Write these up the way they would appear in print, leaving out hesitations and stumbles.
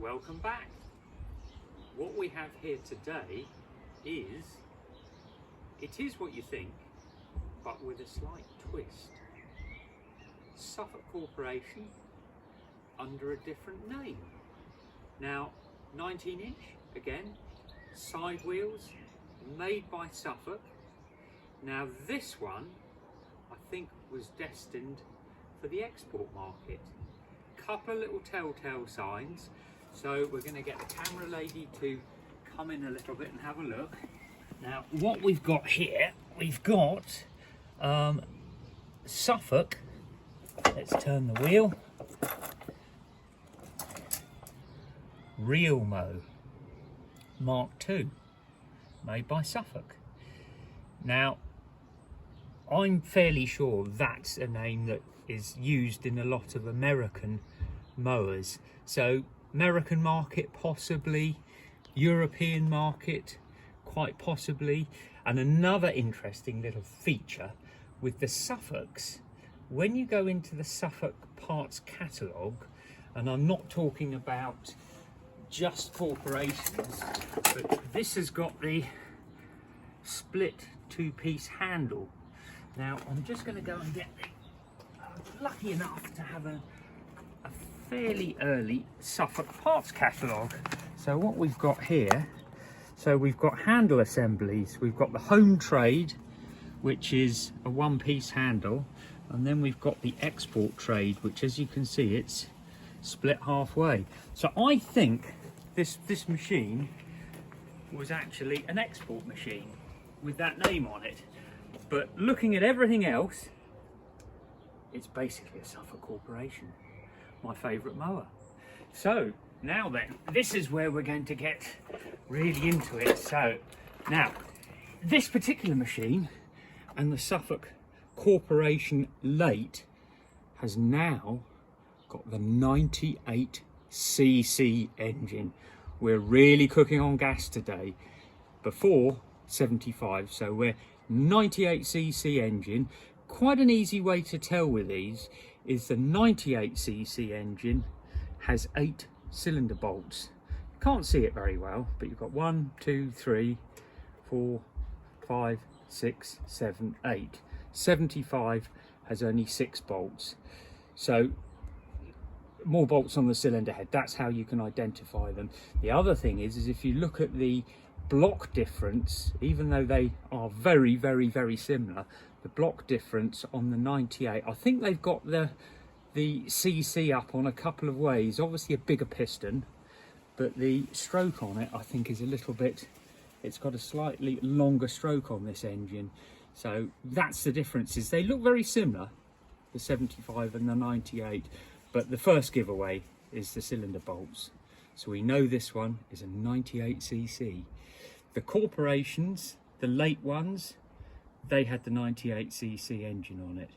Welcome back. What we have here today is, it is what you think, but with a slight twist. Suffolk Corporation under a different name. Now, 19-inch, again, side wheels, made by Suffolk. Now this one, I think, was destined for the export market. Couple of little telltale signs. So we're going to get the camera lady to come in a little bit and have a look. Now what we've got here, we've got Suffolk. Let's turn the wheel. Real Mow Mark II, made by Suffolk. Now I'm fairly sure that's a name that is used in a lot of American mowers. So American market possibly, European market quite possibly. And another interesting little feature with the Suffolks, when you go into the Suffolk parts catalogue, and I'm not talking about just corporations, but this has got the split two-piece handle. Now I'm just going to go and get the, lucky enough to have a fairly early Suffolk parts catalogue. So what we've got here, so we've got handle assemblies, we've got the home trade, which is a one-piece handle, and then we've got the export trade, which, as you can see, it's split halfway. So I think this machine was actually an export machine with that name on it, but looking at everything else, it's basically a Suffolk Corporation. My favourite mower. So now then, this is where we're going to get really into it. So now, this particular machine and the Suffolk Corporation late has now got the 98cc engine. We're really cooking on gas today. Before 75, so we're 98cc engine. Quite an easy way to tell with these is the 98cc engine has 8 cylinder bolts. Can't see it very well, but you've got 1, 2, 3, 4, 5, 6, 7, 8. 75 has only 6 bolts. So more bolts on the cylinder head. That's how you can identify them. The other thing is if you look at the block difference, even though they are very, very, very similar, the block difference on the 98, I think they've got the CC up on a couple of ways. Obviously a bigger piston, but the stroke on it I think is a little bit, it's got a slightly longer stroke on this engine. So that's the differences. They look very similar, the 75 and the 98, but the first giveaway is the cylinder bolts. So we know this one is a 98cc. The corporations, the late ones, they had the 98cc engine on it,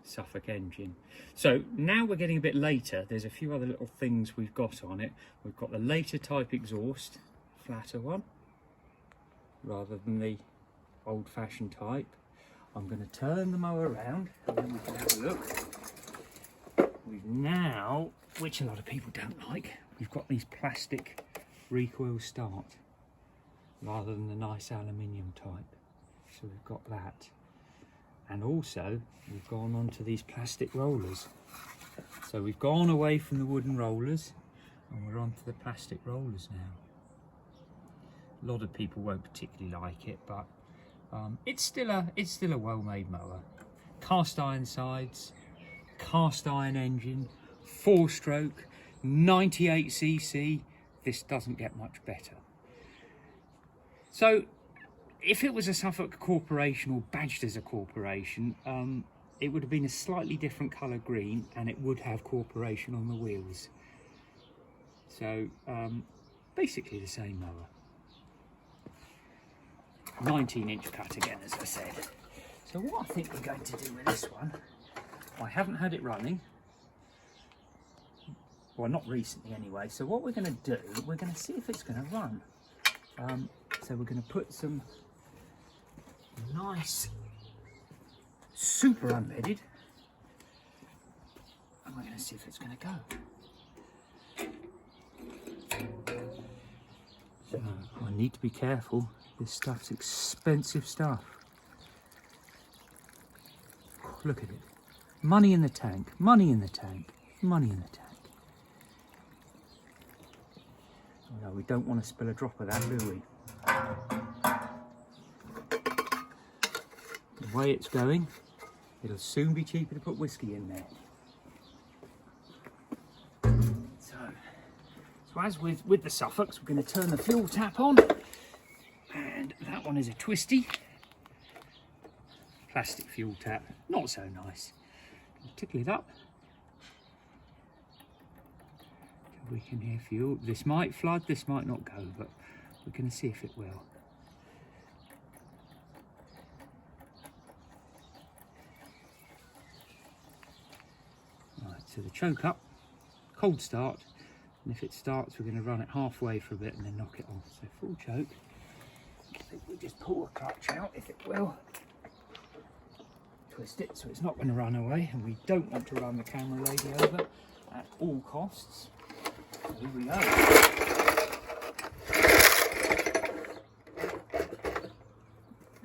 Suffolk engine. So now we're getting a bit later. There's a few other little things we've got on it. We've got the later type exhaust, flatter one, rather than the old-fashioned type. I'm going to turn the mower around and then we can have a look. We've now, which a lot of people don't like, we've got these plastic recoil start rather than the nice aluminium type. So we've got that, and also we've gone on to these plastic rollers. So we've gone away from the wooden rollers and we're on to the plastic rollers now. A lot of people won't particularly like it, but it's still a well-made mower. Cast iron sides, cast iron engine, 4-stroke, 98cc. This doesn't get much better. So if it was a Suffolk Corporation or badged as a corporation, it would have been a slightly different colour green and it would have corporation on the wheels. So basically the same mower. 19-inch cut again, as I said. So what I think we're going to do with this one, I haven't had it running. Well, not recently anyway. So what we're going to do, we're going to see if it's going to run. So we're going to put some nice super unleaded, and we're going to see if it's going to go. So I need to be careful. This stuff's expensive stuff. Look at it. Money in the tank, money in the tank, money in the tank. No, we don't want to spill a drop of that, do we? The way it's going, it'll soon be cheaper to put whiskey in there. So as with the Suffolks, we're going to turn the fuel tap on, and that one is a twisty plastic fuel tap, not so nice. Tickle it up so we can hear fuel. This might flood, this might not go, but we're going to see if it will. Right, so the choke up, cold start, and if it starts we're going to run it halfway for a bit and then knock it off. So full choke. I think we just pull the clutch out if it will. Twist it so it's not going to run away, and we don't want to run the camera lady over at all costs. So here we go.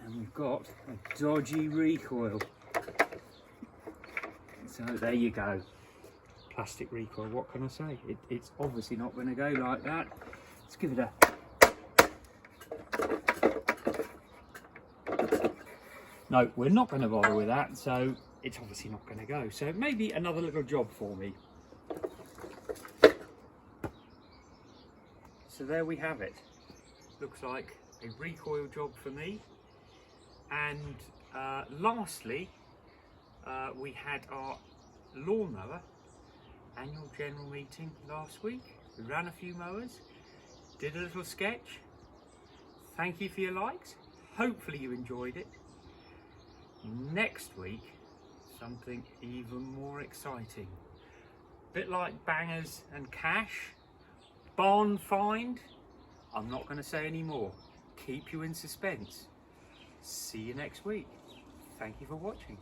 And we've got a dodgy recoil. So there you go. Plastic recoil, what can I say? It's obviously not going to go like that. Let's give it a... No, we're not going to bother with that, so it's obviously not going to go. So maybe another little job for me. So there we have it. Looks like a recoil job for me. And lastly, we had our lawnmower annual general meeting last week. We ran a few mowers, did a little sketch. Thank you for your likes. Hopefully you enjoyed it. Next week, something even more exciting. Bit like bangers and cash, barn find. I'm not going to say any more. Keep you in suspense. See you next week. Thank you for watching.